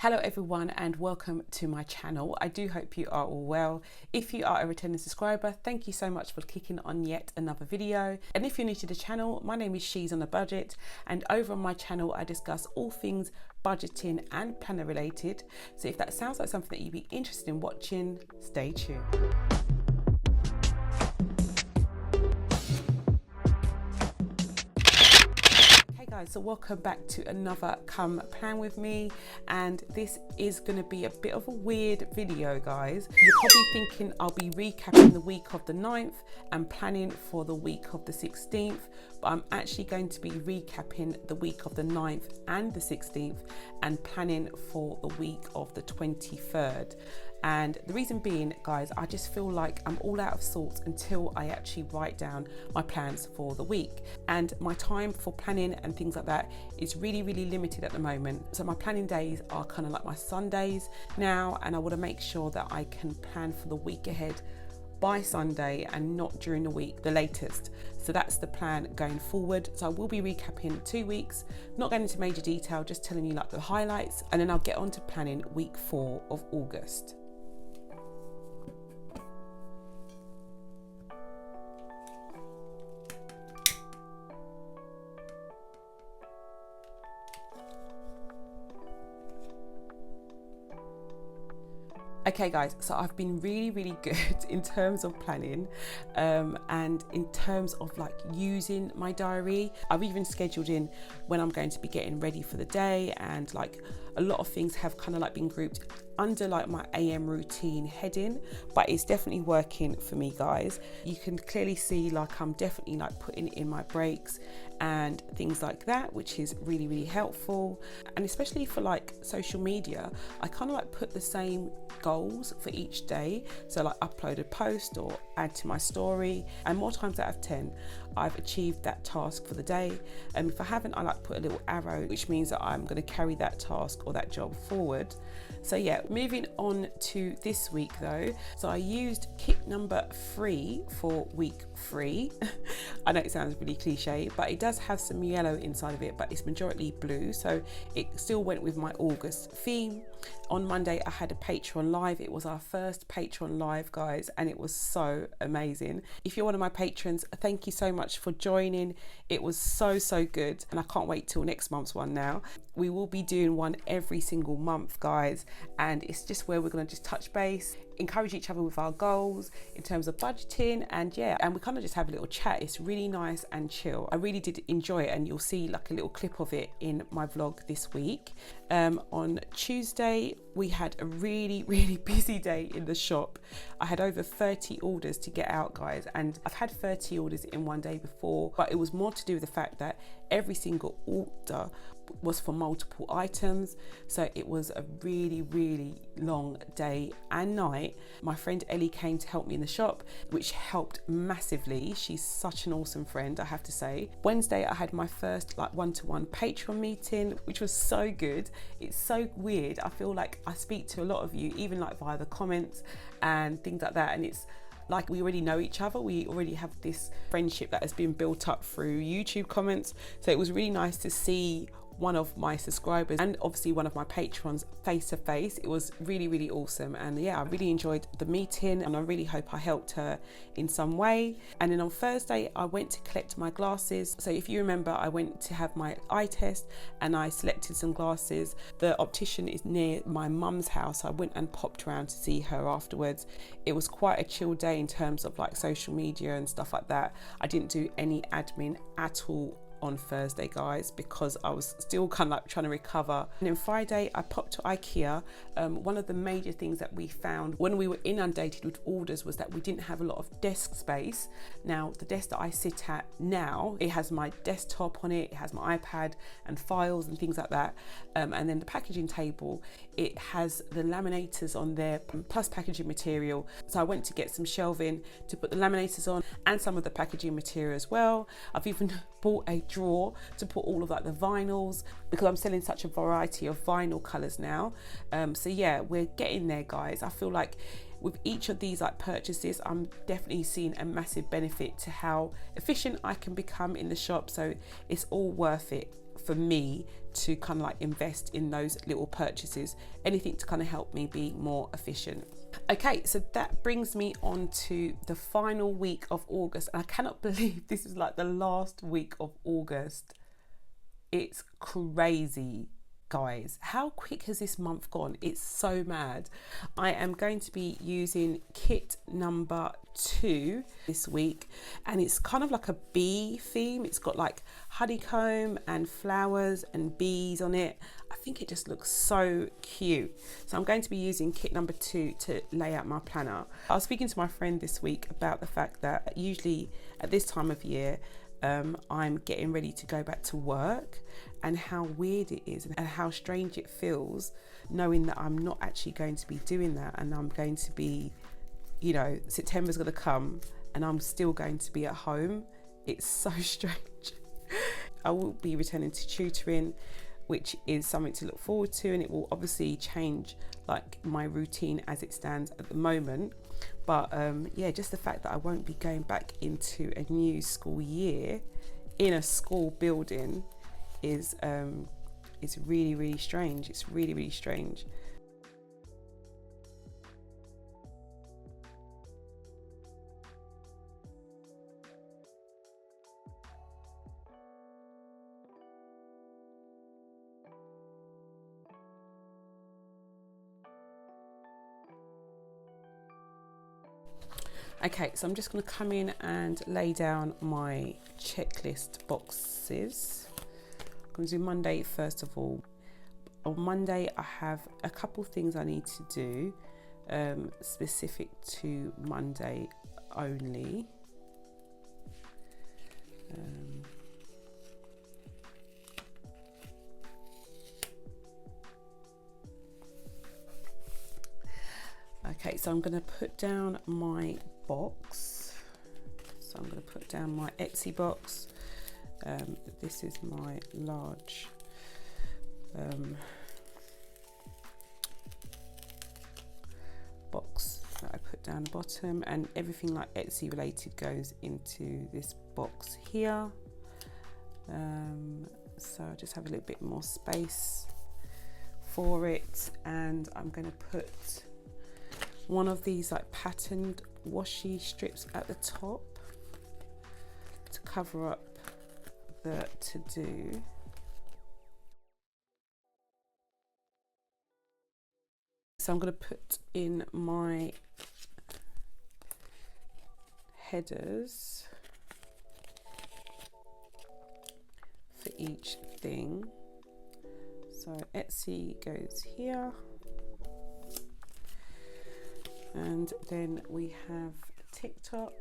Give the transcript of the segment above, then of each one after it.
Hello everyone and welcome to my channel. I do hope you are all well. If you are a returning subscriber, thank you so much for clicking on yet another video. And if you're new to the channel, my name is She's on a Budget, and over on my channel I discuss all things budgeting and planner related. So if that sounds like something that you'd be interested in watching, stay tuned. So welcome back to another Come Plan With Me, and this is going to be a bit of a weird video, guys. You're probably thinking I'll be recapping the week of the 9th and planning for the week of the 16th, but I'm actually going to be recapping the week of the 9th and the 16th and planning for the week of the 23rd. And the reason being, guys, I just feel like I'm all out of sorts until I actually write down my plans for the week. And my time for planning and things like that is really limited at the moment. So my planning days are kind of like my Sundays now, and I want to make sure that I can plan for the week ahead by Sunday and not during the week, the latest. So that's the plan going forward. So I will be recapping 2 weeks, not going into major detail, just telling you like the highlights, and then I'll get on to planning week 4 of August. Okay guys, so I've been really good in terms of planning and in terms of like using my diary. I've even scheduled in when I'm going to be getting ready for the day, and like a lot of things have kind of like been grouped under like my AM routine heading, but it's definitely working for me, guys. You can clearly see like I'm definitely like putting in my breaks and things like that, which is really helpful. And especially for like social media, I kind of like put the same goals for each day, so like upload a post or add to my story, and more times out of 10 I've achieved that task for the day. And if I haven't, I like put a little arrow, which means that I'm going to carry that task or that job forward. So yeah, moving on to this week though. So I used kit number 3 for week 3. I know it sounds really cliche, but it does have some yellow inside of it, but it's majority blue, so it still went with my August theme. On Monday I had a Patreon live. It was our first Patreon live, guys, and it was so amazing. If you're one of my patrons, thank you so much for joining. It was so good, and I can't wait till next month's one now. We will be doing one every single month, guys, and it's just where we're going to just touch base, encourage each other with our goals in terms of budgeting, and yeah, and we kind of just have a little chat. It's really nice and chill. I really did enjoy it, and you'll see like a little clip of it in my vlog this week. On Tuesday we had a really busy day in the shop. I had over 30 orders to get out, guys, and I've had 30 orders in one day before, but it was more to do with the fact that every single order was for multiple items, so it was a really long day and night. My friend Ellie came to help me in the shop, which helped massively. She's such an awesome friend, I have to say. Wednesday I had my first like one-to-one Patreon meeting, which was so good. It's so weird. I feel like I speak to a lot of you, even like via the comments and things like that, and it's like we already know each other. We already have this friendship that has been built up through YouTube comments, so it was really nice to see one of my subscribers and obviously one of my patrons face to face. It was really awesome, and yeah, I really enjoyed the meeting, and I really hope I helped her in some way. And then on Thursday I went to collect my glasses. So if you remember, I went to have my eye test and I selected some glasses. The optician is near my mum's house, so I went and popped around to see her afterwards. It was quite a chill day in terms of like social media and stuff like that. I didn't do any admin at all on Thursday, guys, because I was still kind of like trying to recover. And then Friday I popped to IKEA. One of the major things that we found when we were inundated with orders was that we didn't have a lot of desk space. Now the desk that I sit at now, it has my desktop on it, it has my iPad and files and things like that, and then the packaging table, it has the laminators on there plus packaging material. So I went to get some shelving to put the laminators on and some of the packaging material as well. I've even bought a drawer to put all of like the vinyls, because I'm selling such a variety of vinyl colours now. So yeah, we're getting there, guys. I feel like with each of these like purchases, I'm definitely seeing a massive benefit to how efficient I can become in the shop. So it's all worth it for me to kind of like invest in those little purchases, anything to kind of help me be more efficient. Okay, so that brings me on to the final week of August, and I cannot believe this is like the last week of August. It's crazy, guys. How quick has this month gone? It's so mad. I am going to be using kit number 2 this week, and it's kind of like a bee theme. It's got like honeycomb and flowers and bees on it. I think it just looks so cute. So I'm going to be using kit number 2 to lay out my planner. I was speaking to my friend this week about the fact that usually at this time of year, I'm getting ready to go back to work, and how weird it is and how strange it feels knowing that I'm not actually going to be doing that, and I'm going to be, you know, September's going to come and I'm still going to be at home. It's so strange. I will be returning to tutoring, which is something to look forward to, and it will obviously change like my routine as it stands at the moment. But yeah, just the fact that I won't be going back into a new school year in a school building is really, really strange. It's really, really strange. Okay, so I'm just going to come in and lay down my checklist boxes. I'm going to do Monday first of all. On Monday, I have a couple things I need to do, specific to Monday only. Okay, so I'm going to put down my box. So I'm going to put down my Etsy box. This is my large box that I put down the bottom, and everything like Etsy related goes into this box here. So I just have a little bit more space for it, and I'm going to put one of these like patterned washi strips at the top to cover up the to-do. So I'm going to put in my headers for each thing. So Etsy goes here. And then we have TikTok,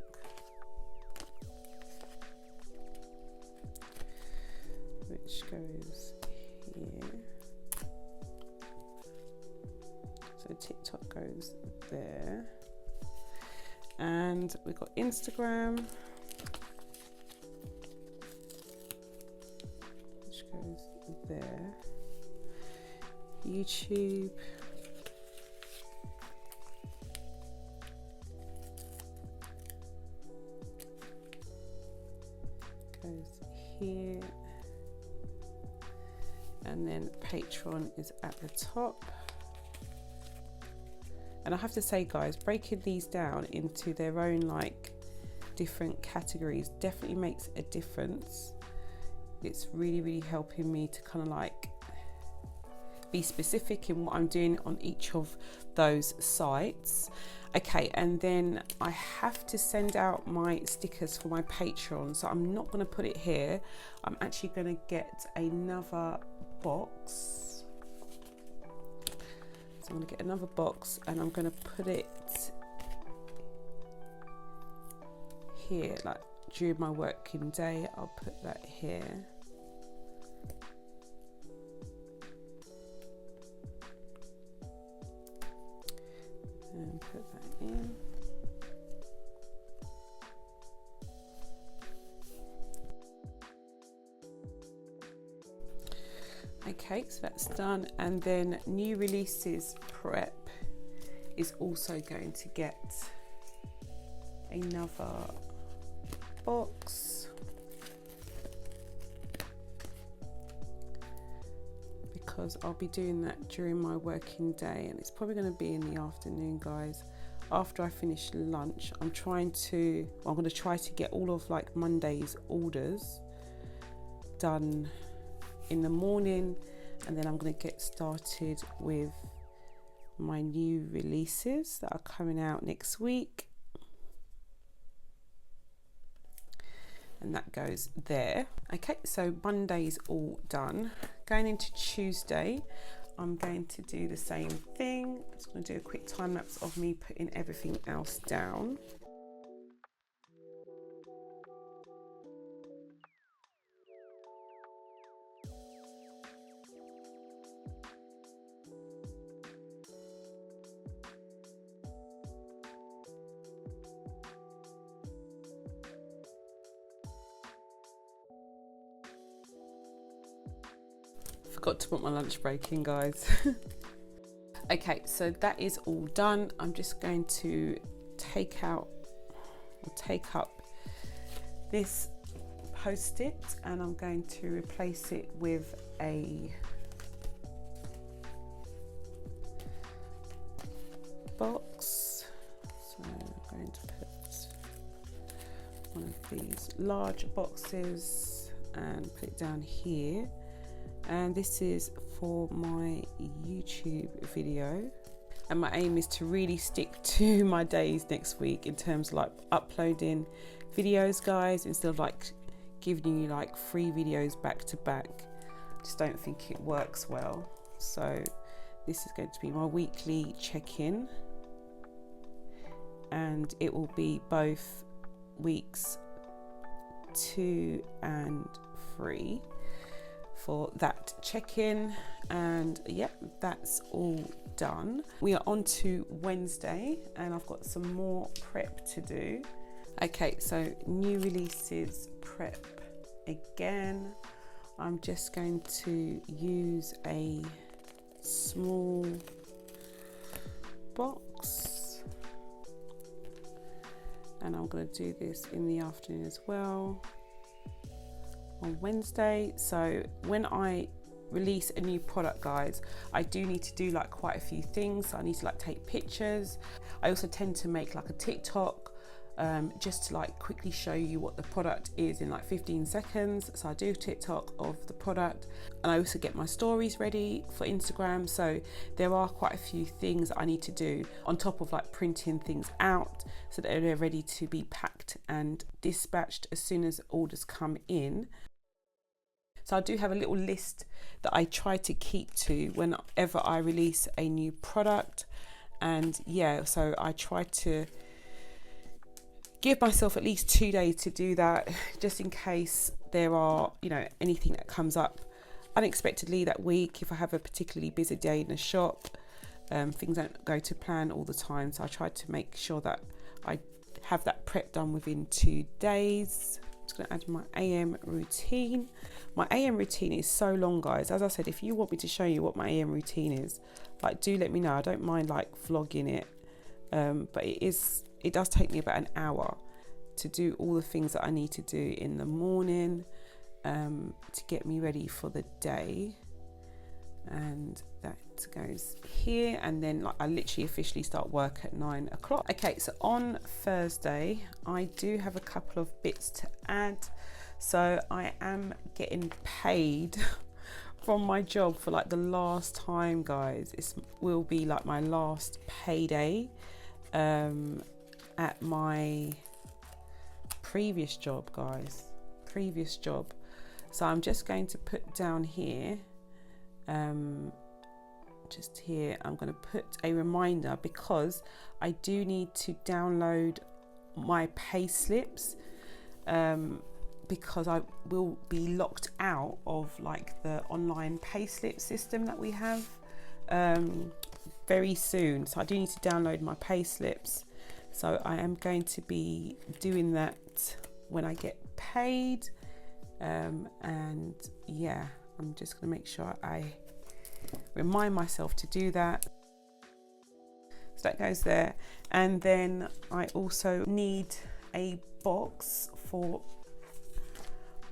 which goes here. So TikTok goes there. And we've got Instagram, which goes there. YouTube. Goes here, and then Patreon is at the top. And I have to say, guys, breaking these down into their own like different categories definitely makes a difference. It's really, really helping me to kind of like be specific in what I'm doing on each of those sites. Okay, and then I have to send out my stickers for my Patreon, so I'm not going to put it here. I'm actually going to get another box. So I'm going to get another box, and I'm going to put it here, like during my working day. I'll put that here. And put that in. Okay, so that's done, and then new releases prep is also going to get another box. because I'll be doing that during my working day, and it's probably going to be in the afternoon, guys. After I finish lunch, I'm going to try to get all of like Monday's orders done in the morning, and then I'm going to get started with my new releases that are coming out next week. And that goes there. Okay, so Monday's all done. Going into Tuesday, I'm going to do the same thing. I'm just going to do a quick time lapse of me putting everything else down. Forgot to put my lunch break in, guys. Okay, so that is all done. I'm just going to take up this post-it, and I'm going to replace it with a box. So I'm going to put one of these large boxes and put it down here. And this is for my YouTube video, and my aim is to really stick to my days next week in terms of like uploading videos, guys, instead of like giving you like 3 videos back to back. I just don't think it works well. So this is going to be my weekly check-in, and it will be both weeks 2 and 3 for that check-in. And yep, that's all done. We are on to Wednesday, and I've got some more prep to do. Okay, so new releases prep again. I'm just going to use a small box, and I'm going to do this in the afternoon as well on Wednesday. So when I release a new product, guys, I do need to do like quite a few things. So I need to like take pictures. I also tend to make like a TikTok just to like quickly show you what the product is in like 15 seconds. So I do TikTok of the product, and I also get my stories ready for Instagram. So there are quite a few things that I need to do on top of like printing things out so that they're ready to be packed and dispatched as soon as orders come in. So I do have a little list that I try to keep to whenever I release a new product. And yeah, so I try to give myself at least 2 days to do that, just in case there are, you know, anything that comes up unexpectedly that week. If I have a particularly busy day in the shop, things don't go to plan all the time. So I try to make sure that I have that prep done within 2 days. I'm just going to add my AM routine. My AM routine is so long, guys. As I said, if you want me to show you what my AM routine is, like, do let me know. I don't mind like vlogging it, but it does take me about an hour to do all the things that I need to do in the morning to get me ready for the day. And that goes here, and then like I literally officially start work at 9 o'clock. Okay, so on Thursday I do have a couple of bits to add. So I am getting paid from my job for like the last time, guys. It will be like my last payday at my previous job, guys. So I'm just going to put down here, just here, I'm going to put a reminder, because I do need to download my pay slips, because I will be locked out of like the online pay slip system that we have very soon. So I do need to download my pay slips. So I am going to be doing that when I get paid. And yeah, I'm just going to make sure I remind myself to do that. So that goes there. And then I also need a box for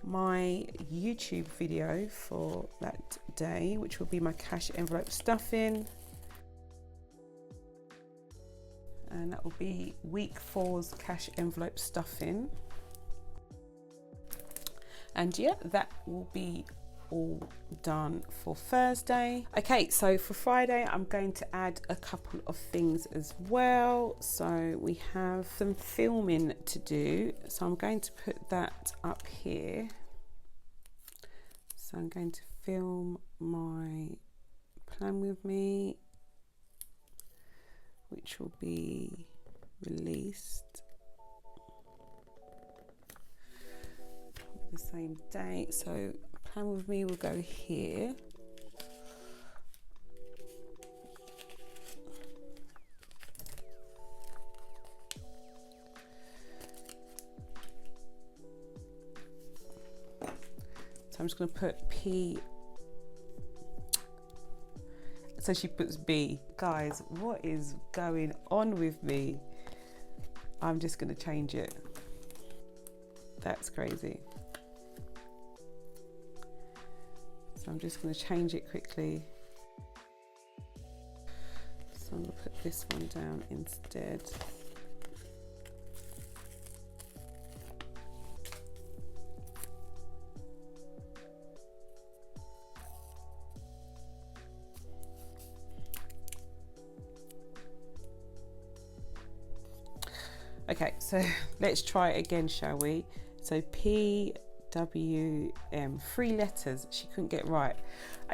my YouTube video for that day, which will be my cash envelope stuffing. And that will be week 4's cash envelope stuffing. And yeah, that will be all done for Thursday. Okay, so for Friday I'm going to add a couple of things as well. So we have some filming to do, so I'm going to put that up here. So I'm going to film my plan with me, which will be released the same day. So plan with me will go here. So I'm just going to put P. So she puts B. Guys, what is going on with me? I'm just going to change it. That's crazy. So I'm just going to change it quickly. So I'm going to put this one down instead. Okay, so let's try it again, shall we? So P-W-M, 3 letters, she couldn't get right.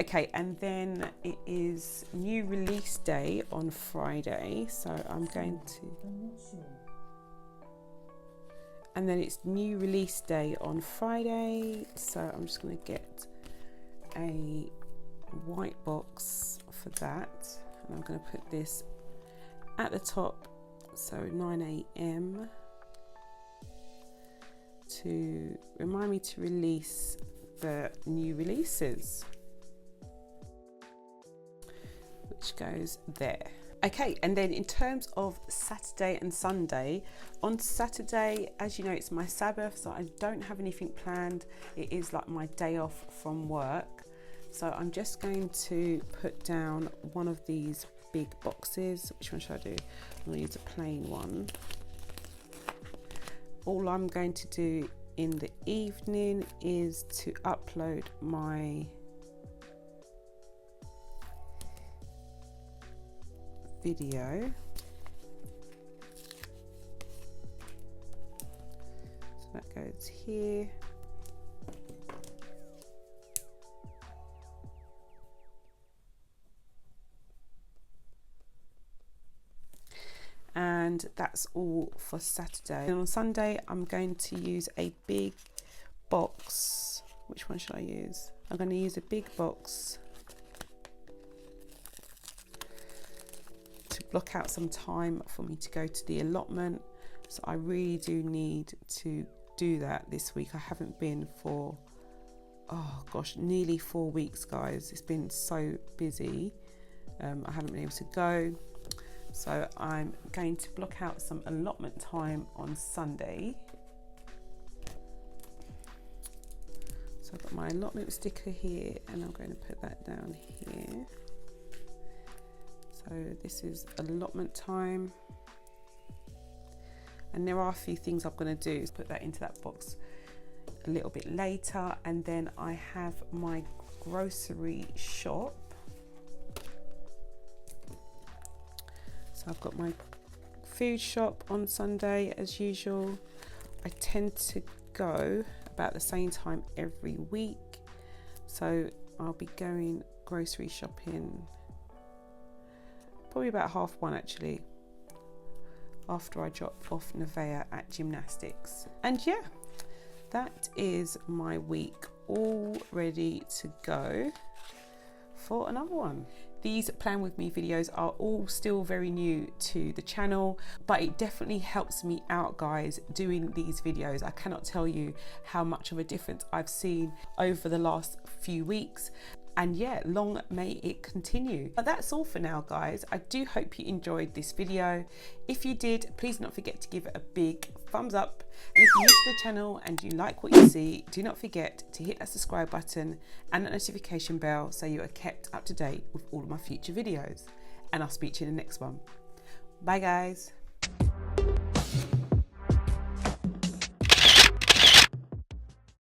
Okay, and then it is new release day on Friday, so I'm going to... And then it's new release day on Friday, so I'm just going to get a white box for that. And I'm going to put this at the top. So 9 AM to remind me to release the new releases, which goes there. Okay, and then in terms of Saturday and Sunday, on Saturday, as you know, it's my Sabbath, so I don't have anything planned. It is like my day off from work. So I'm just going to put down one of these big boxes. Which one should I do? I'm going to use a plain one. All I'm going to do in the evening is to upload my video. So that goes here. And that's all for Saturday. And on Sunday, I'm going to use a big box. Which one should I use? I'm going to use a big box to block out some time for me to go to the allotment. So I really do need to do that this week. I haven't been for, oh gosh, nearly 4 weeks, guys. It's been so busy. I haven't been able to go. So I'm going to block out some allotment time on Sunday. So I've got my allotment sticker here and I'm going to put that down here. So this is allotment time. And there are a few things I'm going to do. Put that into that box a little bit later. And then I have my grocery shop. So I've got my food shop on Sunday as usual. I tend to go about the same time every week. So I'll be going grocery shopping probably about 1:30 actually, after I drop off Nevaeh at gymnastics. And yeah, that is my week all ready to go for another one. These plan with me videos are all still very new to the channel, but it definitely helps me out, guys, doing these videos. I cannot tell you how much of a difference I've seen over the last few weeks. And yeah, long may it continue. But that's all for now, guys. I do hope you enjoyed this video. If you did, please do not forget to give it a big thumbs up. And if you're new to the channel and you like what you see, do not forget to hit that subscribe button and that notification bell so you are kept up to date with all of my future videos. And I'll speak to you in the next one. Bye, guys.